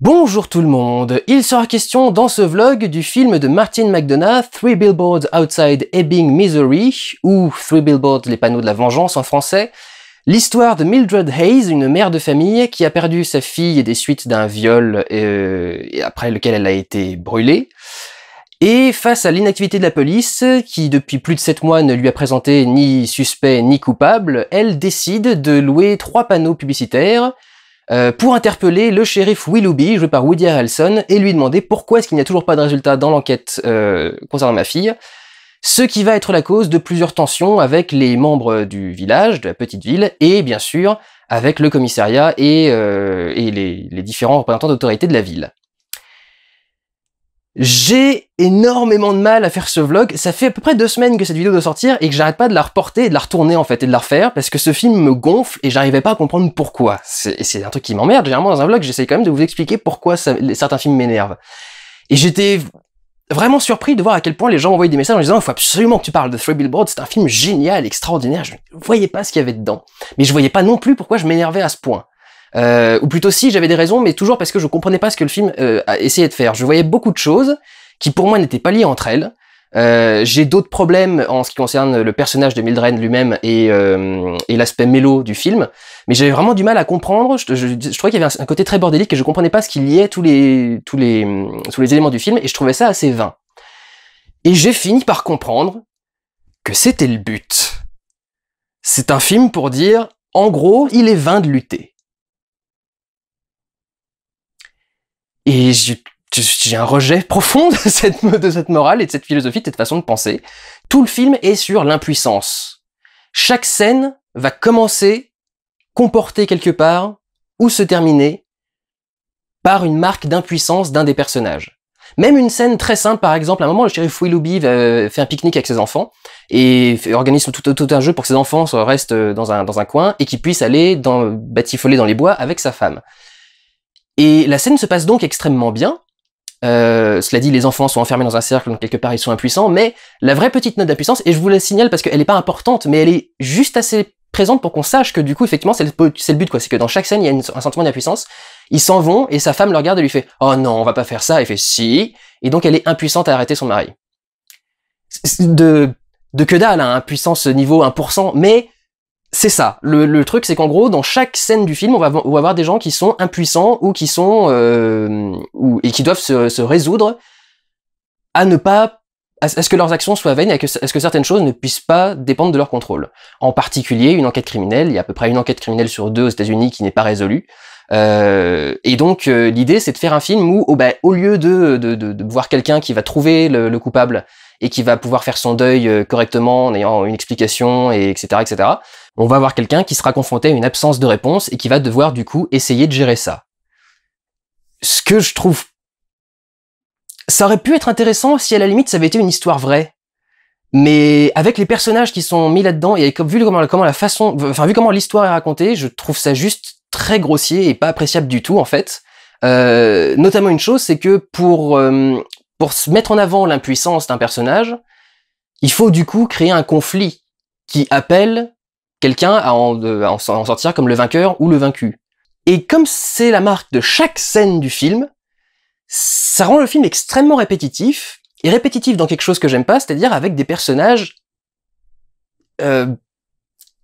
Bonjour tout le monde, il sera question dans ce vlog du film de Martin McDonagh, Three Billboards Outside Ebbing, Missouri, ou Three Billboards, les panneaux de la vengeance en français, l'histoire de Mildred Hayes, une mère de famille qui a perdu sa fille des suites d'un viol et après lequel elle a été brûlée. Et face à l'inactivité de la police, qui depuis plus de 7 mois ne lui a présenté ni suspect ni coupable, elle décide de louer 3 panneaux publicitaires pour interpeller le shérif Willoughby, joué par Woody Harrelson, et lui demander pourquoi est-ce qu'il n'y a toujours pas de résultat dans l'enquête concernant ma fille, ce qui va être la cause de plusieurs tensions avec les membres du village, de la petite ville, et bien sûr avec le commissariat et les différents représentants d'autorité de la ville. J'ai énormément de mal à faire ce vlog, ça fait à peu près 2 semaines que cette vidéo doit sortir et que j'arrête pas de la reporter et de la retourner en fait et de la refaire parce que ce film me gonfle et j'arrivais pas à comprendre pourquoi. C'est un truc qui m'emmerde, généralement dans un vlog j'essaie quand même de vous expliquer pourquoi certains films m'énervent. Et j'étais vraiment surpris de voir à quel point les gens m'envoyaient des messages en disant il faut absolument que tu parles de Three Billboards, c'est un film génial, extraordinaire, je ne voyais pas ce qu'il y avait dedans. Mais je voyais pas non plus pourquoi je m'énervais à ce point. Ou plutôt si, j'avais des raisons, mais toujours parce que je comprenais pas ce que le film a essayé de faire. Je voyais beaucoup de choses qui pour moi n'étaient pas liées entre elles. J'ai d'autres problèmes en ce qui concerne le personnage de Mildred lui-même et l'aspect mélo du film, mais j'avais vraiment du mal à comprendre. Je trouvais qu'il y avait un côté très bordélique et je comprenais pas ce qui liait tous les éléments du film et je trouvais ça assez vain. Et j'ai fini par comprendre que c'était le but. C'est un film pour dire, en gros, il est vain de lutter. Et j'ai un rejet profond de cette morale et de cette philosophie, de cette façon de penser. Tout le film est sur l'impuissance. Chaque scène va commencer, comporter quelque part, ou se terminer par une marque d'impuissance d'un des personnages. Même une scène très simple, par exemple, à un moment, le shérif Willoughby fait un pique-nique avec ses enfants et organise tout un jeu pour que ses enfants restent dans un coin et qu'ils puissent aller batifoler dans les bois avec sa femme. Et la scène se passe donc extrêmement bien. Cela dit, les enfants sont enfermés dans un cercle, donc quelque part ils sont impuissants, mais la vraie petite note d'impuissance, et je vous la signale parce qu'elle est pas importante, mais elle est juste assez présente pour qu'on sache que du coup, effectivement, c'est le but, quoi. C'est que dans chaque scène, il y a un sentiment d'impuissance. Ils s'en vont, et sa femme le regarde et lui fait « Oh non, on va pas faire ça », elle fait « Si », et donc elle est impuissante à arrêter son mari. De que dalle, hein, impuissance niveau 1%, mais c'est ça. Le truc, c'est qu'en gros, dans chaque scène du film, on va avoir des gens qui sont impuissants ou qui sont et qui doivent se résoudre à ne pas à ce que leurs actions soient vaines et à ce que certaines choses ne puissent pas dépendre de leur contrôle. En particulier, une enquête criminelle. Il y a à peu près une enquête criminelle sur 2 aux États-Unis qui n'est pas résolue. Et donc, l'idée, c'est de faire un film où, au lieu de voir quelqu'un qui va trouver le coupable et qui va pouvoir faire son deuil correctement en ayant une explication, et etc., etc., on va avoir quelqu'un qui sera confronté à une absence de réponse et qui va devoir du coup essayer de gérer ça. Ce que je trouve... Ça aurait pu être intéressant si à la limite ça avait été une histoire vraie. Mais avec les personnages qui sont mis là-dedans et vu comment l'histoire est racontée, je trouve ça juste très grossier et pas appréciable du tout en fait. Notamment une chose, c'est que pour se mettre en avant l'impuissance d'un personnage, il faut du coup créer un conflit qui appelle quelqu'un à en sortir comme le vainqueur ou le vaincu. Et comme c'est la marque de chaque scène du film, ça rend le film extrêmement répétitif, et répétitif dans quelque chose que j'aime pas, c'est-à-dire avec des personnages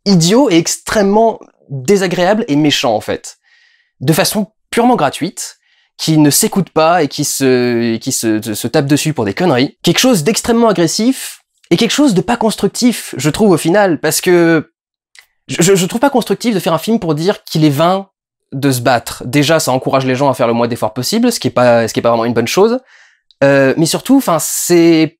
idiots et extrêmement désagréables et méchants en fait. De façon purement gratuite, qui ne s'écoutent pas et qui se tapent dessus pour des conneries. Quelque chose d'extrêmement agressif, et quelque chose de pas constructif, je trouve au final, parce que je trouve pas constructif de faire un film pour dire qu'il est vain de se battre. Déjà, ça encourage les gens à faire le moins d'efforts possible, ce qui est pas vraiment une bonne chose. Mais surtout, enfin, c'est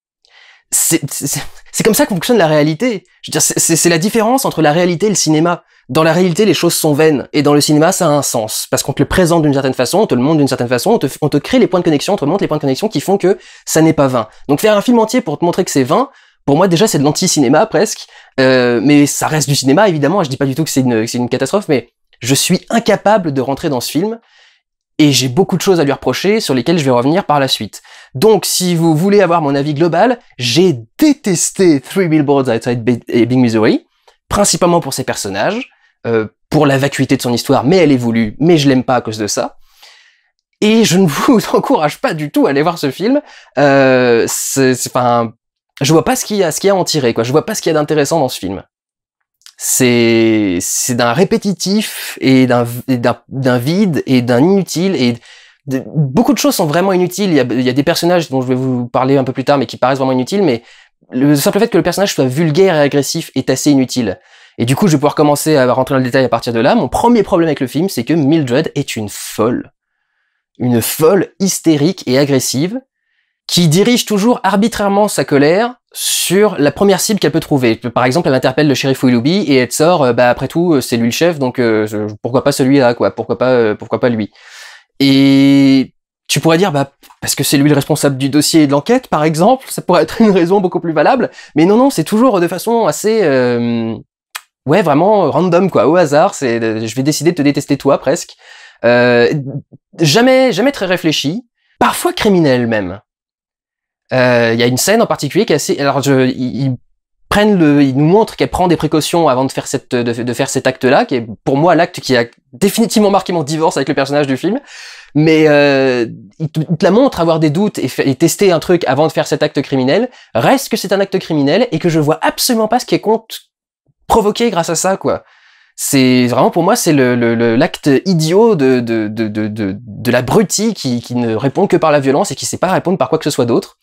comme ça que fonctionne la réalité. Je veux dire, c'est la différence entre la réalité et le cinéma. Dans la réalité, les choses sont vaines, et dans le cinéma, ça a un sens. Parce qu'on te le présente d'une certaine façon, on te le montre d'une certaine façon, on te crée les points de connexion, on te montre les points de connexion qui font que ça n'est pas vain. Donc faire un film entier pour te montrer que c'est vain, pour moi, déjà, c'est de l'anti-cinéma, presque. Mais ça reste du cinéma, évidemment. Je dis pas du tout que c'est une catastrophe, mais je suis incapable de rentrer dans ce film. Et j'ai beaucoup de choses à lui reprocher, sur lesquelles je vais revenir par la suite. Donc, si vous voulez avoir mon avis global, j'ai détesté Three Billboards Outside Ebbing, Missouri, principalement pour ses personnages, pour la vacuité de son histoire, mais elle est voulue, mais je l'aime pas à cause de ça. Et je ne vous encourage pas du tout à aller voir ce film. Enfin, je vois pas ce qu'il y a à en tirer, quoi. Je vois pas ce qu'il y a d'intéressant dans ce film. C'est d'un répétitif et d'un vide et d'un inutile et beaucoup de choses sont vraiment inutiles. Il y a des personnages dont je vais vous parler un peu plus tard, mais qui paraissent vraiment inutiles, mais le simple fait que le personnage soit vulgaire et agressif est assez inutile. Et du coup, je vais pouvoir commencer à rentrer dans le détail à partir de là. Mon premier problème avec le film, c'est que Mildred est une folle hystérique et agressive, qui dirige toujours arbitrairement sa colère sur la première cible qu'elle peut trouver. Par exemple, elle interpelle le shérif Willoughby et elle sort, bah après tout, c'est lui le chef, donc pourquoi pas celui-là, quoi, pourquoi pas lui. Et tu pourrais dire, bah parce que c'est lui le responsable du dossier et de l'enquête, par exemple, ça pourrait être une raison beaucoup plus valable, mais non, c'est toujours de façon assez, ouais, vraiment random, quoi, au hasard, je vais décider de te détester toi, presque. Jamais très réfléchi, parfois criminel même. Il y a une scène en particulier qui est assez, alors ils nous montrent qu'elle prend des précautions avant de faire de faire cet acte-là, qui est pour moi l'acte qui a définitivement marqué mon divorce avec le personnage du film. Mais il te la montre avoir des doutes et tester un truc avant de faire cet acte criminel. Reste que c'est un acte criminel et que je vois absolument pas ce qui est provoqué grâce à ça, quoi. C'est vraiment, pour moi, c'est l'acte idiot de l'abruti qui ne répond que par la violence et qui sait pas répondre par quoi que ce soit d'autre.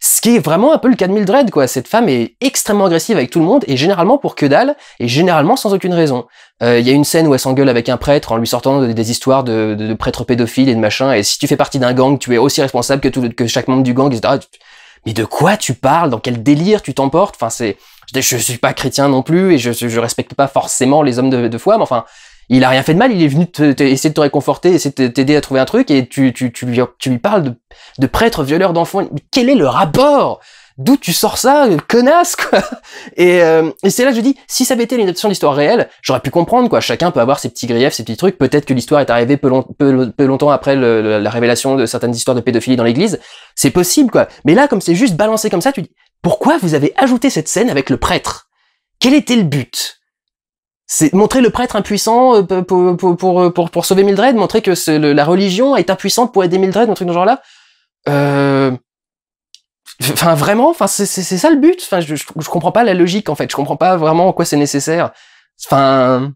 Ce qui est vraiment un peu le cas de Mildred, quoi. Cette femme est extrêmement agressive avec tout le monde et généralement pour que dalle et généralement sans aucune raison. Il y a une scène où elle s'engueule avec un prêtre en lui sortant des histoires de prêtres pédophiles et de machin, et si tu fais partie d'un gang, tu es aussi responsable que chaque membre du gang, etc. Mais de quoi tu parles? Dans quel délire tu t'emportes? Enfin, je suis pas chrétien non plus et je respecte pas forcément les hommes de foi, mais enfin, il a rien fait de mal, il est venu essayer de te réconforter, essayer de t'aider à trouver un truc, et tu lui parles de prêtre violeur d'enfants. Mais quel est le rapport? D'où tu sors ça, connasse, quoi? Et c'est là que je dis, si ça avait été une adaptation d'histoire réelle, j'aurais pu comprendre, quoi. Chacun peut avoir ses petits griefs, ses petits trucs. Peut-être que l'histoire est arrivée peu longtemps après la révélation de certaines histoires de pédophilie dans l'église. C'est possible, quoi. Mais là, comme c'est juste balancé comme ça, tu dis, pourquoi vous avez ajouté cette scène avec le prêtre? Quel était le but? C'est montrer le prêtre impuissant pour sauver Mildred, montrer que la religion est impuissante pour aider Mildred, un truc dans ce genre-là. Enfin, vraiment, enfin, c'est ça le but. Enfin, je comprends pas la logique, en fait. Je comprends pas vraiment en quoi c'est nécessaire. Enfin,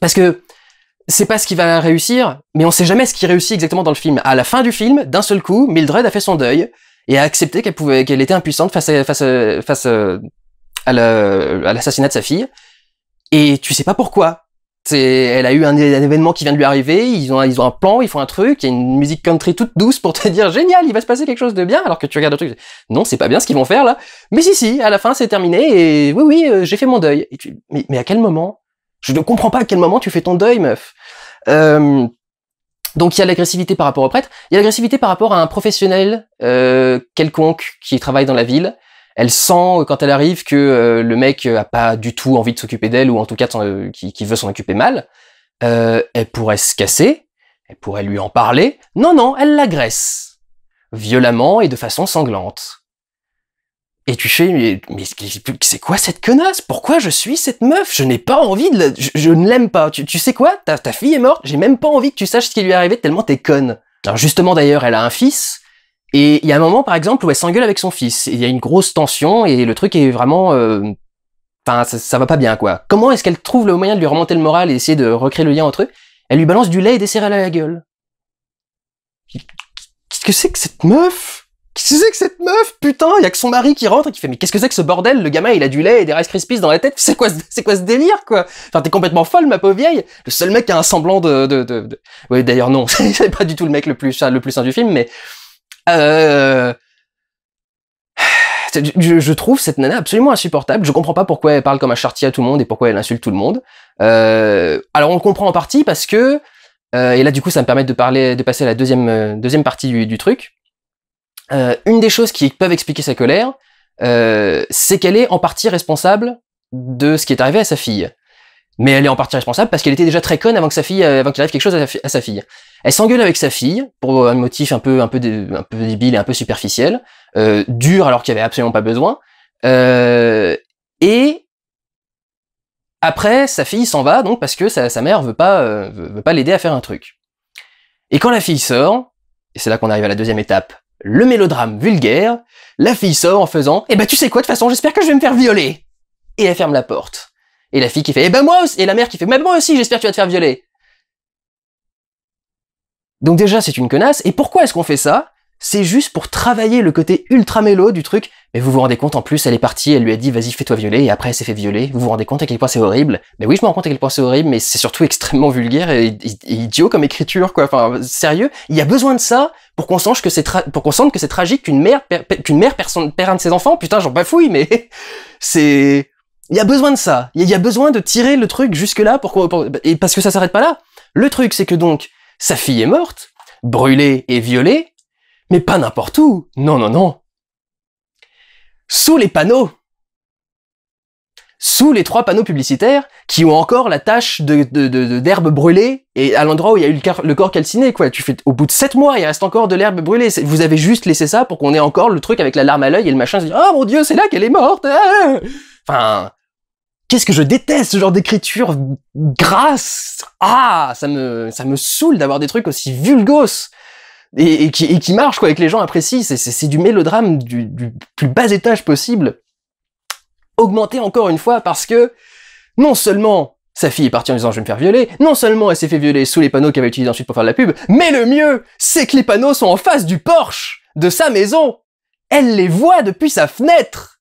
parce que c'est pas ce qui va réussir, mais on sait jamais ce qui réussit exactement dans le film. À la fin du film, d'un seul coup, Mildred a fait son deuil et a accepté qu'elle était impuissante face à l'assassinat de sa fille. Et tu sais pas pourquoi. Elle a eu un événement qui vient de lui arriver, ils ont un plan, ils font un truc, il y a une musique country toute douce pour te dire génial, il va se passer quelque chose de bien, alors que tu regardes le truc, non, c'est pas bien ce qu'ils vont faire là. Mais si, à la fin c'est terminé et oui, j'ai fait mon deuil. Et mais à quel moment? Je ne comprends pas à quel moment tu fais ton deuil, meuf. Donc il y a l'agressivité par rapport au prêtre, il y a l'agressivité par rapport à un professionnel quelconque qui travaille dans la ville. Elle sent quand elle arrive que le mec a pas du tout envie de s'occuper d'elle, ou en tout cas qui veut s'en occuper mal. Elle pourrait se casser, elle pourrait lui en parler. Non, elle l'agresse violemment et de façon sanglante. Et tu fais, mais c'est quoi cette connasse? Pourquoi je suis cette meuf? Je n'ai pas envie je ne l'aime pas. Tu sais quoi? Ta fille est morte, j'ai même pas envie que tu saches ce qui lui est arrivé tellement t'es conne. Alors justement d'ailleurs, elle a un fils. Et il y a un moment, par exemple, où elle s'engueule avec son fils. Il y a une grosse tension et le truc est vraiment... Enfin, ça va pas bien, quoi. Comment est-ce qu'elle trouve le moyen de lui remonter le moral et essayer de recréer le lien entre eux? Elle lui balance du lait et des céréales à la gueule. Qu'est-ce que c'est que cette meuf? Putain, il y a que son mari qui rentre et qui fait, mais qu'est-ce que c'est que ce bordel? Le gamin, il a du lait et des Rice Krispies dans la tête. C'est quoi ce délire, quoi? Enfin, t'es complètement folle, ma pauvre vieille. Le seul mec qui a un semblant Ouais, d'ailleurs, non. C'est pas du tout le mec le plus sain du film, mais... Je trouve cette nana absolument insupportable. Je comprends pas pourquoi elle parle comme un chartier à tout le monde et pourquoi elle insulte tout le monde. Alors on le comprend en partie parce que et là du coup ça me permet de passer à la deuxième partie du truc. Une des choses qui peuvent expliquer sa colère, c'est qu'elle est en partie responsable de ce qui est arrivé à sa fille. Mais elle est en partie responsable parce qu'elle était déjà très conne avant qu'il arrive quelque chose à sa fille. Elle s'engueule avec sa fille pour un motif un peu débile et un peu superficiel, dur alors qu'il y avait absolument pas besoin. Et après, sa fille s'en va donc parce que sa mère veut pas l'aider à faire un truc. Et quand la fille sort, et c'est là qu'on arrive à la deuxième étape, le mélodrame vulgaire, la fille sort en faisant « Eh ben tu sais quoi, de toute façon, j'espère que je vais me faire violer !» Et elle ferme la porte. Et la fille qui fait « Eh ben moi aussi !» Et la mère qui fait « Mais moi aussi, j'espère que tu vas te faire violer !» Donc déjà, c'est une connasse. Et pourquoi est-ce qu'on fait ça? C'est juste pour travailler le côté ultra mélo du truc. Mais vous vous rendez compte, en plus, elle est partie, elle lui a dit « Vas-y, fais-toi violer », et après, elle s'est fait violer. Vous vous rendez compte à quel point c'est horrible? Mais oui, je me rends compte à quel point c'est horrible, mais c'est surtout extrêmement vulgaire et idiot comme écriture, quoi. Enfin, sérieux, il y a besoin de ça pour qu'on sente que c'est tragique qu'une mère perd un de ses enfants. Putain, j'en bafouille, mais c'est... Il y a besoin de ça. Il y a besoin de tirer le truc jusque-là et parce que ça s'arrête pas là. Le truc, c'est que donc, sa fille est morte, brûlée et violée, mais pas n'importe où. Non, non, non. Sous les panneaux. Sous les 3 panneaux publicitaires qui ont encore la tache d'herbe brûlée et à l'endroit où il y a eu le corps calciné, quoi. Tu fais, au bout de 7 mois, il reste encore de l'herbe brûlée. Vous avez juste laissé ça pour qu'on ait encore le truc avec la larme à l'œil et le machin se dit, oh mon Dieu, c'est là qu'elle est morte. Ah. Enfin, qu'est-ce que je déteste ce genre d'écriture grasse. Ah, ça me saoule d'avoir des trucs aussi vulgos. Et qui marchent, quoi, et que les gens apprécient. C'est du mélodrame du plus bas étage possible. Augmenté encore une fois parce que, non seulement sa fille est partie en disant je vais me faire violer, non seulement elle s'est fait violer sous les panneaux qu'elle va utiliser ensuite pour faire de la pub, mais le mieux, c'est que les panneaux sont en face du porche de sa maison. Elle les voit depuis sa fenêtre.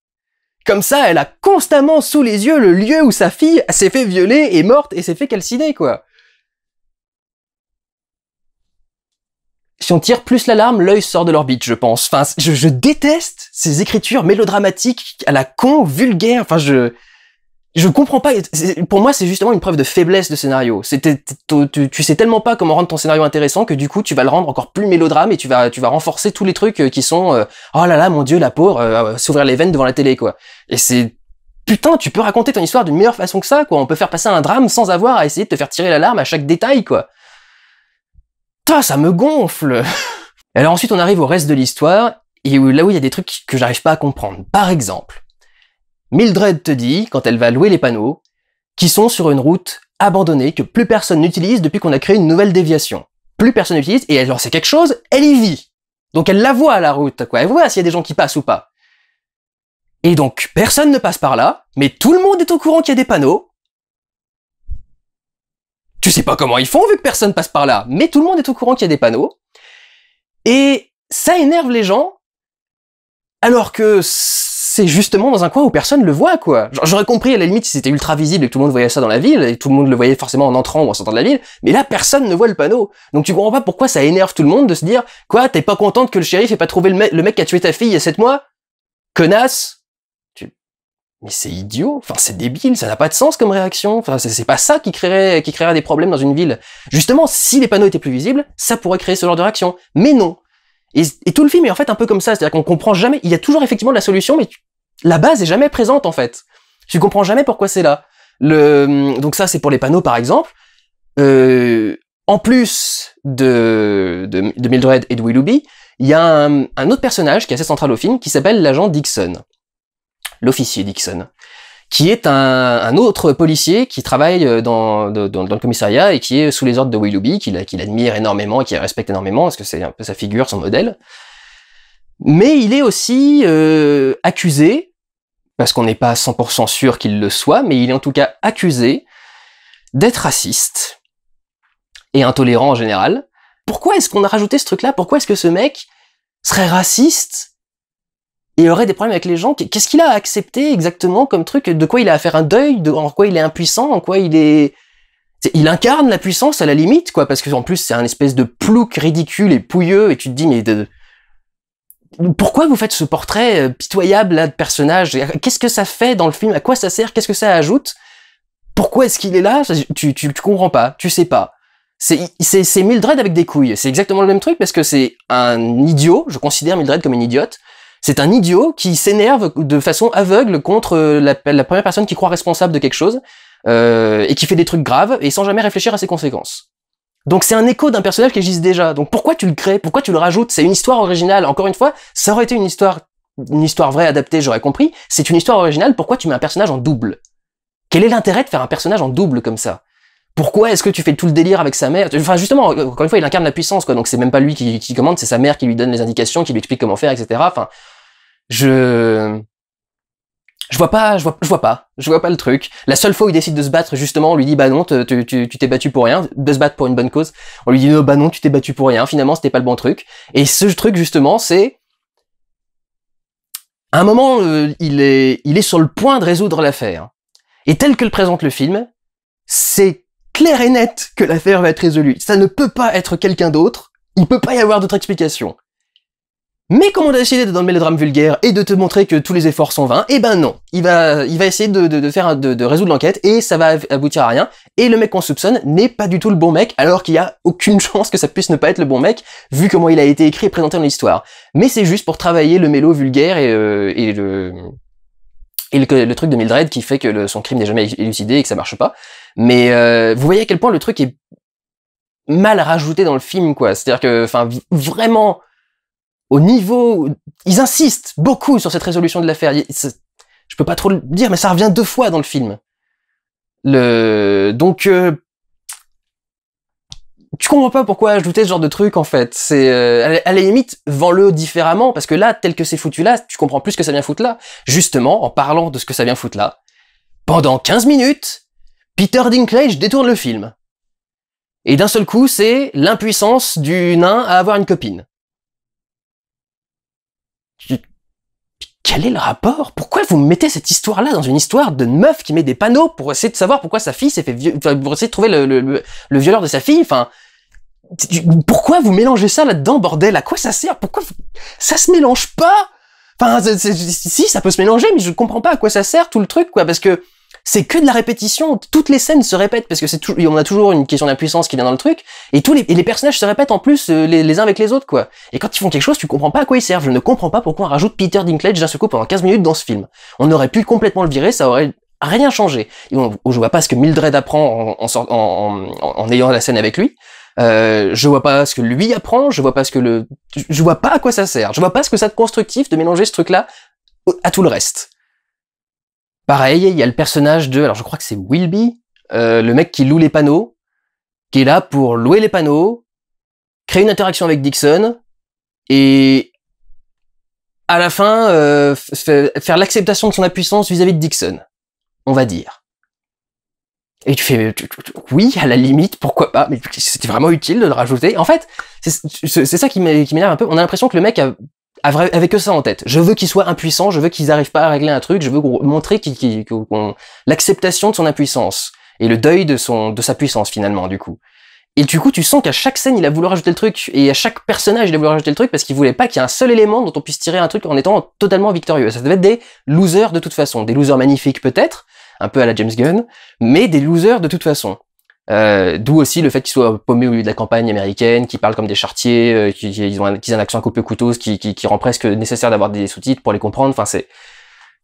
Comme ça, elle a constamment sous les yeux le lieu où sa fille s'est fait violer, est morte et s'est fait calciner, quoi. Si on tire plus l'alarme, l'œil sort de l'orbite, je pense. Enfin, je déteste ces écritures mélodramatiques à la con, vulgaire. Enfin, je comprends pas. Pour moi, c'est justement une preuve de faiblesse de scénario. Tu sais tellement pas comment rendre ton scénario intéressant que du coup, tu vas le rendre encore plus mélodrame et tu vas renforcer tous les trucs qui sont oh là là, mon Dieu, la pauvre, s'ouvrir les veines devant la télé, quoi. Et c'est putain, tu peux raconter ton histoire d'une meilleure façon que ça, quoi. On peut faire passer un drame sans avoir à essayer de te faire tirer l'alarme à chaque détail, quoi. Ça me gonfle. Alors ensuite, on arrive au reste de l'histoire, et là où il y a des trucs que j'arrive pas à comprendre. Par exemple, Mildred te dit, quand elle va louer les panneaux, qu'ils sont sur une route abandonnée, que plus personne n'utilise depuis qu'on a créé une nouvelle déviation. Plus personne n'utilise, et alors c'est quelque chose, elle y vit. Donc elle la voit, la route, quoi. Elle voit s'il y a des gens qui passent ou pas. Et donc, personne ne passe par là, mais tout le monde est au courant qu'il y a des panneaux. Tu sais pas comment ils font vu que personne passe par là, mais tout le monde est au courant qu'il y a des panneaux. Et ça énerve les gens, alors que c'est justement dans un coin où personne le voit, quoi. J'aurais compris à la limite si c'était ultra visible et que tout le monde voyait ça dans la ville, et tout le monde le voyait forcément en entrant ou en sortant de la ville, mais là personne ne voit le panneau. Donc tu comprends pas pourquoi ça énerve tout le monde de se dire, quoi, t'es pas contente que le shérif ait pas trouvé le mec qui a tué ta fille il y a 7 mois? Connasse! Mais c'est idiot, enfin c'est débile, ça n'a pas de sens comme réaction, enfin c'est pas ça qui créerait des problèmes dans une ville. Justement, si les panneaux étaient plus visibles, ça pourrait créer ce genre de réaction. Mais non. Et tout le film est en fait un peu comme ça, c'est-à-dire qu'on comprend jamais, il y a toujours effectivement de la solution, mais la base est jamais présente en fait. Tu comprends jamais pourquoi c'est là. Donc ça c'est pour les panneaux par exemple. En plus de Mildred et de Willoughby, il y a un autre personnage qui est assez central au film, qui s'appelle l'agent Dixon. L'officier Dixon, qui est un autre policier qui travaille dans le commissariat et qui est sous les ordres de Willoughby, qu'il admire énormément et qu'il respecte énormément, parce que c'est un peu sa figure, son modèle. Mais il est aussi accusé, parce qu'on n'est pas 100% sûr qu'il le soit, mais il est en tout cas accusé d'être raciste et intolérant en général. Pourquoi est-ce qu'on a rajouté ce truc-là? Pourquoi est-ce que ce mec serait raciste et aurait des problèmes avec les gens? Qu'est-ce qu'il a accepté exactement comme truc? De quoi il a à faire un deuil? En quoi il est impuissant? En quoi il est... Il incarne la puissance à la limite, quoi, parce que en plus c'est un espèce de plouc ridicule et pouilleux, et tu te dis, mais pourquoi vous faites ce portrait pitoyable là de personnage? Qu'est-ce que ça fait dans le film? À quoi ça sert? Qu'est-ce que ça ajoute? Pourquoi est-ce qu'il est là? Tu comprends pas, tu sais pas. C'est Mildred avec des couilles. C'est exactement le même truc parce que c'est un idiot, je considère Mildred comme une idiote. C'est un idiot qui s'énerve de façon aveugle contre la première personne qui croit responsable de quelque chose, et qui fait des trucs graves et sans jamais réfléchir à ses conséquences. Donc c'est un écho d'un personnage qui existe déjà. Donc pourquoi tu le crées? Pourquoi tu le rajoutes? C'est une histoire originale. Encore une fois, ça aurait été une histoire vraie adaptée, j'aurais compris. C'est une histoire originale, pourquoi tu mets un personnage en double? Quel est l'intérêt de faire un personnage en double comme ça? Pourquoi est-ce que tu fais tout le délire avec sa mère? Enfin, justement, encore une fois, il incarne la puissance, quoi. Donc c'est même pas lui qui commande, c'est sa mère qui lui donne les indications, qui lui explique comment faire, etc. Enfin, je vois pas le truc. La seule fois où il décide de se battre, justement, on lui dit, bah non, tu t'es battu pour rien, de se battre pour une bonne cause. On lui dit, bah non, tu t'es battu pour rien, finalement, c'était pas le bon truc. Et ce truc, justement, c'est, à un moment, il est sur le point de résoudre l'affaire. Et tel que le présente le film, c'est clair et net que l'affaire va être résolue. Ça ne peut pas être quelqu'un d'autre. Il peut pas y avoir d'autre explication. Mais comme on a décidé d'être dans le mélodrame vulgaire et de te montrer que tous les efforts sont vains, eh ben non. Il va essayer de résoudre l'enquête et ça va aboutir à rien. Et le mec qu'on soupçonne n'est pas du tout le bon mec, alors qu'il y a aucune chance que ça puisse ne pas être le bon mec, vu comment il a été écrit et présenté dans l'histoire. Mais c'est juste pour travailler le mélo vulgaire et le truc de Mildred qui fait que son crime n'est jamais élucidé et que ça marche pas. Mais vous voyez à quel point le truc est mal rajouté dans le film, quoi. C'est-à-dire que, enfin, vraiment, au niveau, ils insistent beaucoup sur cette résolution de l'affaire. Je peux pas trop le dire, mais ça revient 2 fois dans le film. Donc, tu comprends pas pourquoi ajouter ce genre de truc, en fait. C'est, à la limite, vends-le différemment, parce que là, tel que c'est foutu là, tu comprends plus ce que ça vient foutre là. Justement, en parlant de ce que ça vient foutre là, pendant 15 minutes, Peter Dinklage détourne le film. Et d'un seul coup, c'est l'impuissance du nain à avoir une copine. Quel est le rapport? Pourquoi vous mettez cette histoire-là dans une histoire de meuf qui met des panneaux pour essayer de savoir pourquoi sa fille s'est fait pour essayer de trouver le violeur de sa fille? Enfin, pourquoi vous mélangez ça là-dedans, bordel? À quoi ça sert? Pourquoi ça se mélange pas? Enfin, si, ça peut se mélanger, mais je comprends pas à quoi ça sert tout le truc, quoi, parce que c'est que de la répétition. Toutes les scènes se répètent parce que on a toujours une question d'impuissance qui vient dans le truc, et les personnages se répètent en plus les uns avec les autres, quoi. Et quand ils font quelque chose, tu comprends pas à quoi ils servent. Je ne comprends pas pourquoi on rajoute Peter Dinklage d'un seul coup pendant 15 minutes dans ce film. On aurait pu complètement le virer, ça aurait rien changé. Je vois pas ce que Mildred apprend en ayant la scène avec lui. Je vois pas ce que lui apprend, je vois pas à quoi ça sert. Je vois pas ce que ça de constructif de mélanger ce truc-là à tout le reste. Pareil, il y a le personnage alors je crois que c'est Wilby, le mec qui loue les panneaux, qui est là pour louer les panneaux, créer une interaction avec Dixon, et à la fin, faire l'acceptation de son impuissance vis-à-vis de Dixon, on va dire. Et tu fais, oui, à la limite, pourquoi pas, mais c'était vraiment utile de le rajouter. En fait, c'est ça qui m'énerve un peu. On a l'impression que le mec avait que ça en tête. Je veux qu'il soit impuissant, je veux qu'ils n'arrivent pas à régler un truc, je veux montrer l'acceptation de son impuissance et le deuil de sa puissance finalement, du coup. Et du coup, tu sens qu'à chaque scène, il a voulu rajouter le truc, et à chaque personnage, il a voulu rajouter le truc parce qu'il voulait pas qu'il y ait un seul élément dont on puisse tirer un truc en étant totalement victorieux. Ça devait être des losers de toute façon, des losers magnifiques peut-être, un peu à la James Gunn, mais des losers de toute façon. D'où aussi le fait qu'ils soient paumés au milieu de la campagne américaine, qu'ils parlent comme des charretiers, qu'ils ont un accent à coupe couteau, qui rend presque nécessaire d'avoir des sous-titres pour les comprendre. Enfin,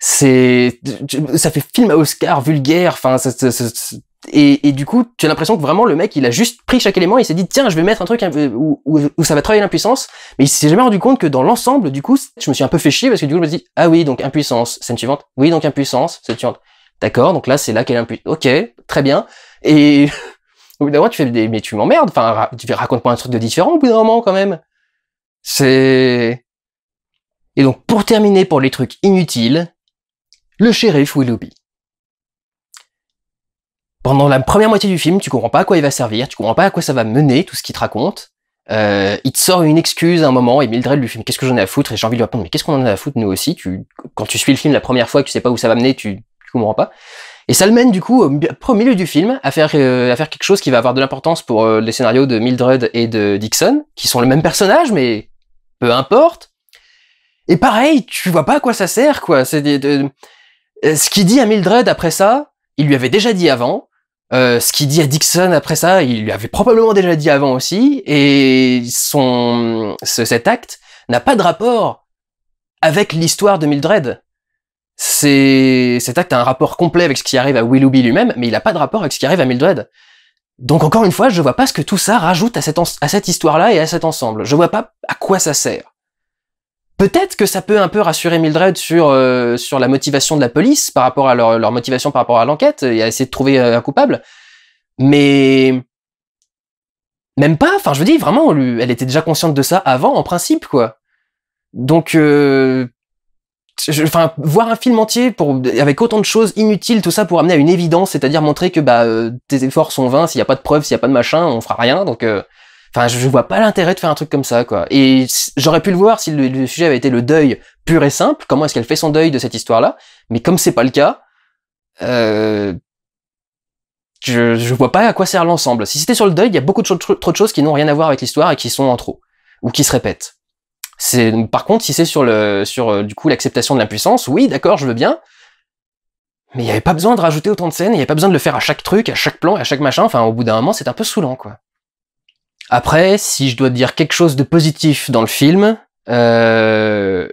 ça fait film à Oscar vulgaire. Enfin, et du coup, tu as l'impression que vraiment le mec, il a juste pris chaque élément et il s'est dit tiens, je vais mettre un truc où ça va travailler l'impuissance. Mais il s'est jamais rendu compte que dans l'ensemble, du coup, je me suis un peu fait chier parce que du coup, je me dis ah oui, donc impuissance, scène suivante. Oui, donc impuissance, scène suivante. D'accord, donc là, c'est là qu'elle est impuissance. Ok, très bien. Et au bout d'un moment, tu fais mais tu m'emmerdes. Enfin, raconte-moi un truc de différent au bout d'un moment quand même. Et donc, pour terminer, pour les trucs inutiles, le shérif Willoughby. Pendant la première moitié du film, tu comprends pas à quoi il va servir, tu comprends pas à quoi ça va mener, tout ce qu'il te raconte. Il te sort une excuse à un moment, et Mildred lui fait mais qu'est-ce que j'en ai à foutre, et j'ai envie de lui répondre mais qu'est-ce qu'on en a à foutre nous aussi. Quand tu suis le film la première fois, que tu sais pas où ça va mener, tu comprends pas. Et ça le mène du coup au milieu du film à faire quelque chose qui va avoir de l'importance pour les scénarios de Mildred et de Dixon, qui sont le même personnage, mais peu importe. Et pareil, tu vois pas à quoi ça sert, quoi. C'est ce qu'il dit à Mildred après ça, il lui avait déjà dit avant. Ce qu'il dit à Dixon après ça, il lui avait probablement déjà dit avant aussi. Et cet acte n'a pas de rapport avec l'histoire de Mildred. Cet acte a un rapport complet avec ce qui arrive à Willoughby lui-même, mais il a pas de rapport avec ce qui arrive à Mildred. Donc encore une fois, je vois pas ce que tout ça rajoute à cette histoire-là et à cet ensemble. Je vois pas à quoi ça sert. Peut-être que ça peut un peu rassurer Mildred sur la motivation de la police par rapport à leur motivation par rapport à l'enquête et à essayer de trouver un coupable. Mais même pas, enfin je veux dire, vraiment, elle était déjà consciente de ça avant, en principe, quoi. Donc, enfin, voir un film entier avec autant de choses inutiles, tout ça pour amener à une évidence, c'est-à-dire montrer que tes efforts sont vains, s'il y a pas de preuves, s'il y a pas de machin, on fera rien. Donc, enfin, je vois pas l'intérêt de faire un truc comme ça, quoi. Et j'aurais pu le voir si le sujet avait été le deuil pur et simple. Comment est-ce qu'elle fait son deuil de cette histoire-là? Mais comme c'est pas le cas, je vois pas à quoi sert l'ensemble. Si c'était sur le deuil, il y a beaucoup trop de choses qui n'ont rien à voir avec l'histoire et qui sont en trop ou qui se répètent. Par contre, si c'est sur du coup l'acceptation de l'impuissance, oui, d'accord, je veux bien. Mais il y avait pas besoin de rajouter autant de scènes, il y avait pas besoin de le faire à chaque truc, à chaque plan, à chaque machin. Enfin, au bout d'un moment, c'est un peu saoulant, quoi. Après, si je dois dire quelque chose de positif dans le film, la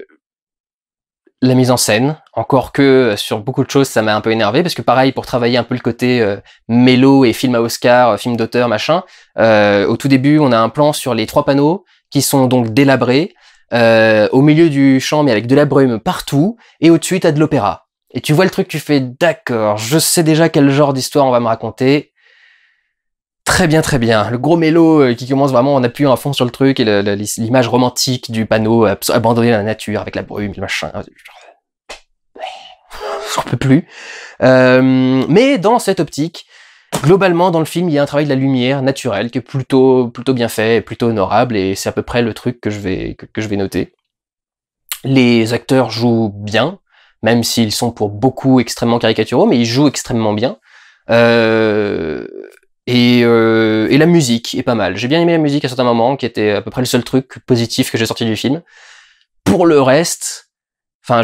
mise en scène, encore que sur beaucoup de choses ça m'a un peu énervé, parce que pareil, pour travailler un peu le côté mélo et film à Oscar, film d'auteur, machin, au tout début on a un plan sur les 3 panneaux qui sont donc délabrés, au milieu du champ mais avec de la brume partout, et au-dessus t'as de l'opéra. Et tu vois le truc, tu fais d'accord, je sais déjà quel genre d'histoire on va me raconter. Très bien, très bien. Le gros mélo qui commence vraiment en appuyant à fond sur le truc, et l'image romantique du panneau abandonné à la nature avec la brume, le machin. J'en peux plus. Mais dans cette optique, globalement dans le film, il y a un travail de la lumière naturelle qui est plutôt bien fait, plutôt honorable, et c'est à peu près le truc que je vais noter. Les acteurs jouent bien, même s'ils sont pour beaucoup extrêmement caricaturaux, mais ils jouent extrêmement bien. Et la musique est pas mal. J'ai bien aimé la musique à certains moments, qui était à peu près le seul truc positif que j'ai sorti du film. Pour le reste, enfin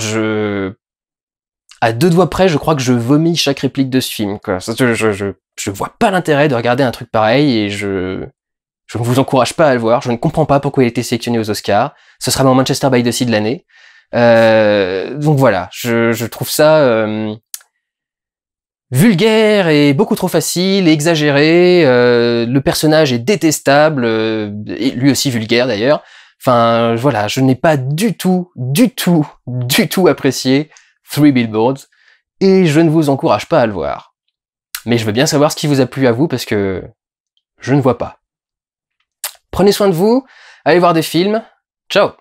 à 2 doigts près, je crois que je vomis chaque réplique de ce film, quoi. Je vois pas l'intérêt de regarder un truc pareil, et je ne vous encourage pas à le voir. Je ne comprends pas pourquoi il a été sélectionné aux Oscars. Ce sera mon Manchester by the Sea de l'année. Donc voilà, je trouve ça vulgaire et beaucoup trop facile et exagéré. Le personnage est détestable, et lui aussi vulgaire d'ailleurs. Enfin voilà, je n'ai pas du tout apprécié Three Billboards, et je ne vous encourage pas à le voir. Mais je veux bien savoir ce qui vous a plu à vous, parce que je ne vois pas. Prenez soin de vous, allez voir des films, ciao!